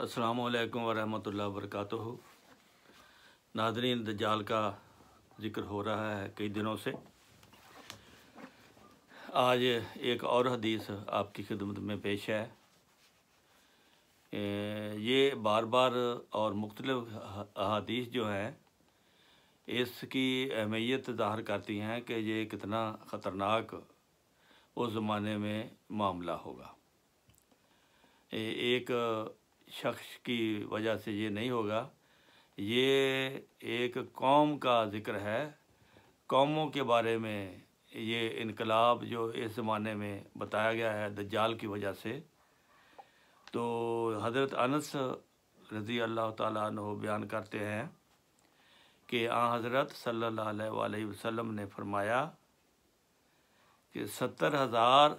अस्सलाम वालेकुम वरहमतुल्लाहि वबरकातुहू। नाज़रीन, दज्जाल का ज़िक्र हो रहा है कई दिनों से। आज एक और हदीस आपकी खिदमत में पेश है। ये बार बार और मुख्तलिफ अहादीस जो हैं इसकी अहमियत ज़ाहिर करती हैं कि ये कितना ख़तरनाक उस ज़माने में मामला होगा। एक शख्स की वजह से ये नहीं होगा, ये एक कौम का ज़िक्र है। कौमों के बारे में ये इनकलाब जो इस ज़माने में बताया गया है दज्जाल की वजह से। तो हज़रत अनस रज़ी अल्लाह ताला अन्हु बयान करते हैं कि हज़रत सल्लल्लाहु अलैहि वसल्लम ने फरमाया कि 70,000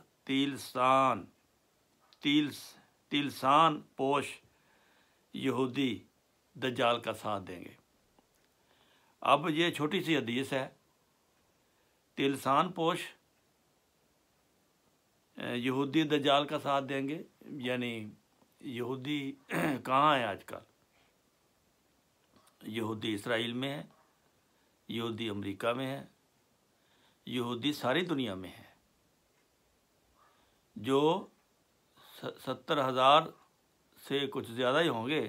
तिलसान पोश यहूदी दज्जाल का साथ देंगे। अब ये छोटी सी हदीस है। तिलसान पोश यहूदी दज्जाल का साथ देंगे, यानी यहूदी कहाँ है आजकल? यहूदी इसराइल में है, यहूदी अमेरिका में है, यहूदी सारी दुनिया में है। जो 70,000 से कुछ ज़्यादा ही होंगे,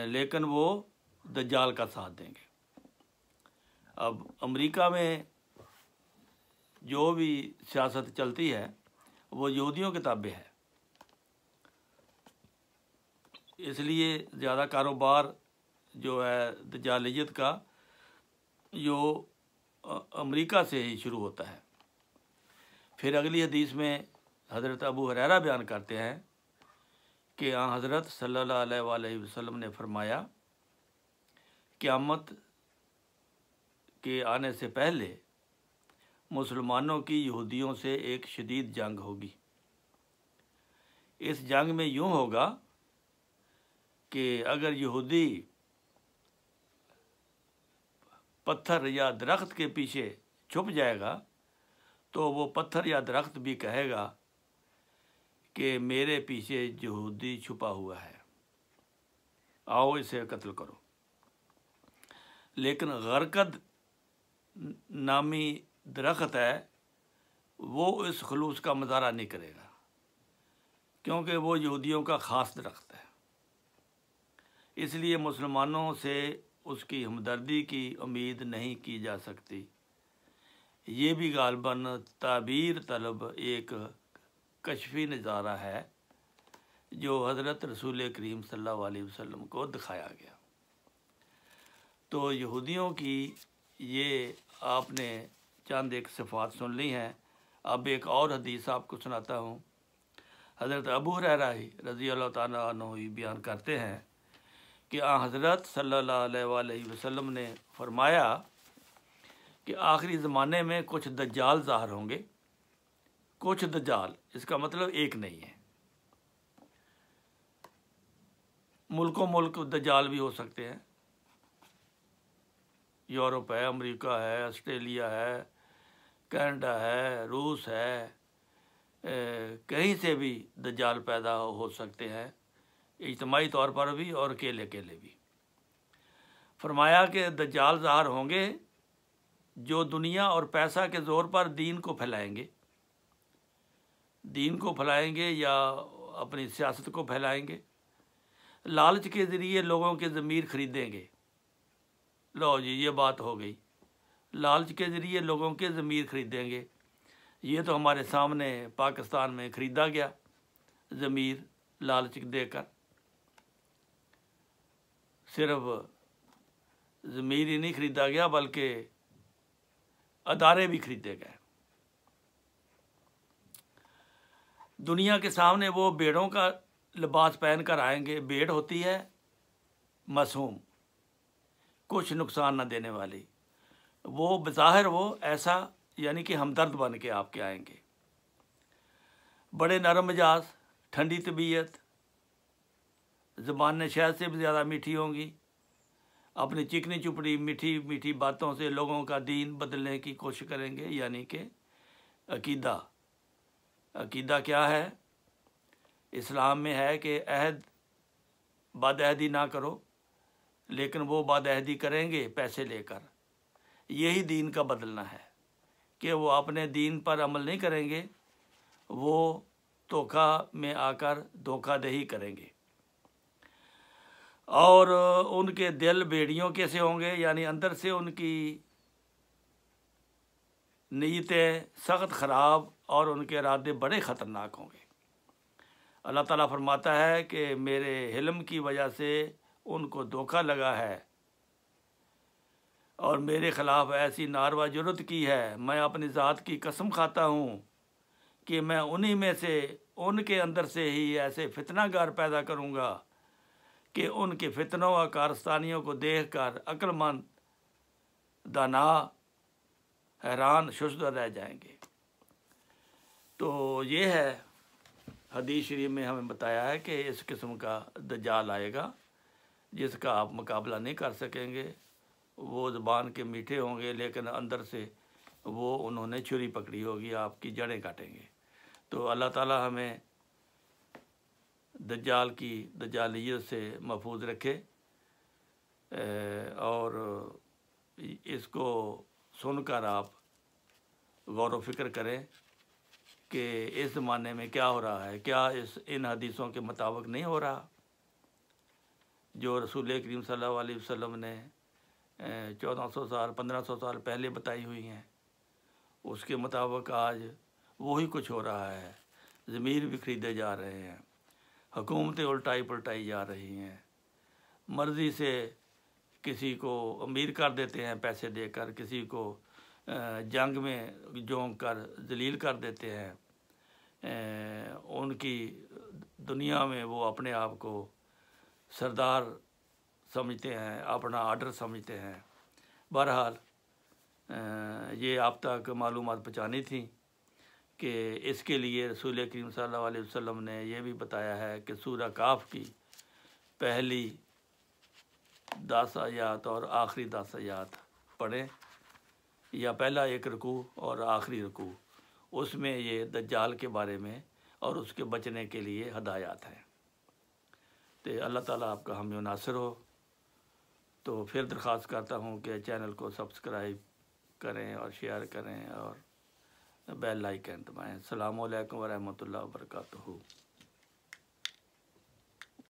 लेकिन वो दज्जाल का साथ देंगे। अब अमेरिका में जो भी सियासत चलती है वो यहूदियों के ताबे है, इसलिए ज़्यादा कारोबार जो है दज्जालियत का जो अमेरिका से ही शुरू होता है। फिर अगली हदीस में हज़रत अबू हुरैरा बयान करते हैं कि हज़रत सल्लल्लाहु अलैहि वसल्लम ने फरमाया, क़यामत के आने से पहले मुसलमानों की यहूदियों से एक शदीद जंग होगी। इस जंग में यूँ होगा कि अगर यहूदी पत्थर या दरख्त के पीछे छुप जाएगा तो वो पत्थर या दरख्त भी कहेगा कि मेरे पीछे यहूदी छुपा हुआ है, आओ इसे कत्ल करो। लेकिन गरकद नामी दरख्त है, वो इस खलूस का मज़ारा नहीं करेगा, क्योंकि वो यहूदियों का ख़ास दरख्त है। इसलिए मुसलमानों से उसकी हमदर्दी की उम्मीद नहीं की जा सकती। ये भी गालबन ताबीर तलब एक कशफी नज़ारा है जो हज़रत रसूल करीम सल्लल्लाहु अलैहि वसल्लम को दिखाया गया। तो यहूदियों की ये आपने चंद एक सिफ़ात सुन ली हैं। अब एक और हदीस आपको सुनाता हूँ। हज़रत अबू हुरैरा रज़ी अल्लाह ताला अन्हु बयान करते हैं कि हज़रत सल्लल्लाहु अलैहि वसल्लम ने फरमाया कि आखिरी ज़माने में कुछ दज्जाल ज़ाहिर होंगे। कुछ दज्जाल, इसका मतलब एक नहीं है। मुल्कों मुल्क दज्जाल भी हो सकते हैं। यूरोप है, अमेरिका है, ऑस्ट्रेलिया है, कनाडा है, रूस है, कहीं से भी दज्जाल पैदा हो सकते हैं, इज्तिमाई तौर पर भी और अकेले अकेले भी। फरमाया कि दज्जाल ज़ाहिर होंगे जो दुनिया और पैसा के ज़ोर पर दीन को फैलाएंगे या अपनी सियासत को फैलाएंगे। लालच के ज़रिए लोगों के ज़मीर ख़रीदेंगे। लो जी, ये बात हो गई। लालच के ज़रिए लोगों के ज़मीर ख़रीदेंगे। ये तो हमारे सामने पाकिस्तान में ख़रीदा गया ज़मीर लालच देकर। सिर्फ ज़मीर ही नहीं ख़रीदा गया बल्कि अदारे भी ख़रीदे गए। दुनिया के सामने वो भेड़ों का लिबास पहन कर आएंगे। भेड़ होती है मासूम, कुछ नुकसान न देने वाली। वो बज़ाहिर वो ऐसा यानी कि हमदर्द बन के आपके आएंगे। बड़े नरम मिजाज, ठंडी तबीयत, ज़बान शहद से भी ज़्यादा मीठी होंगी। अपनी चिकनी चुपड़ी मीठी मीठी बातों से लोगों का दीन बदलने की कोशिश करेंगे। यानी कि अकीदा क्या है? इस्लाम में है कि अहद بد عہدی نہ کرو، لیکن وہ بد عہدی کریں گے پیسے لے کر۔ یہی دین کا بدلنا ہے کہ وہ اپنے دین پر عمل نہیں کریں گے، وہ دھوکہ میں آ کر دھوکہ دہی کریں گے۔ اور ان کے دل بیڑیوں کیسے ہوں گے، یعنی اندر سے ان کی نیتیں سخت خراب اور ان کے ارادے بڑے خطرناک ہوں گے۔ اللہ تعالیٰ فرماتا ہے کہ میرے علم کی وجہ سے ان کو دھوکہ لگا ہے اور میرے خلاف ایسی ناروا جرت کی ہے، میں اپنی ذات کی قسم کھاتا ہوں کہ میں انہی میں سے، ان کے اندر سے ہی ایسے فتنہ گار پیدا کروں گا کہ ان کے فتنوں اور کارستانیوں کو دیکھ کر عقل مند دانا حیران شدہ رہ جائیں گے۔ تو یہ ہے حدیث شریف میں ہمیں بتایا ہے کہ اس قسم کا دجال آئے گا جس کا آپ مقابلہ نہیں کر سکیں گے۔ وہ زبان کے میٹھے ہوں گے لیکن اندر سے وہ انہوں نے چھری پکڑی ہوگی، آپ کی جڑیں کاٹیں گے۔ تو اللہ تعالیٰ ہمیں دجال کی دجالیت سے محفوظ رکھے، اور اس کو سن کر آپ غور و فکر کریں کہ اس زمانے میں کیا ہو رہا ہے، کیا ان حدیثوں کے مطابق نہیں ہو رہا جو رسول کریم صلی اللہ علیہ وسلم نے 1400 سال 1500 سال پہلے بتائی ہوئی ہیں۔ اس کے مطابق آج وہی کچھ ہو رہا ہے، ضمیر بھی خریدے جا رہے ہیں، حکومتیں الٹائی پلٹائی جا رہی ہیں، مرضی سے کسی کو امیر کر دیتے ہیں پیسے دے کر، کسی کو جنگ میں جونک کر ذلیل کر دیتے ہیں، ان کی دنیا میں وہ اپنے آپ کو سردار سمجھتے ہیں، اپنا آرڈر سمجھتے ہیں۔ بہرحال یہ آپ تک معلومات پہنچانی تھی کہ اس کے لیے رسول کریم صلی اللہ علیہ وسلم نے یہ بھی بتایا ہے کہ سورہ کاف کی پہلی 10 آیات اور آخری 10 آیات پڑھیں، یا پہلا ایک رکوع اور آخری رکوع، اس میں یہ دجال کے بارے میں اور اس کے بچنے کے لیے ہدایات ہیں۔ تو اللہ تعالیٰ آپ کا حامی و ناصر ہو۔ تو پھر درخواست کرتا ہوں کہ چینل کو سبسکرائب کریں اور شیئر کریں اور بیل آئیکن دبائیں۔ السلام علیکم ورحمۃ اللہ وبرکاتہ۔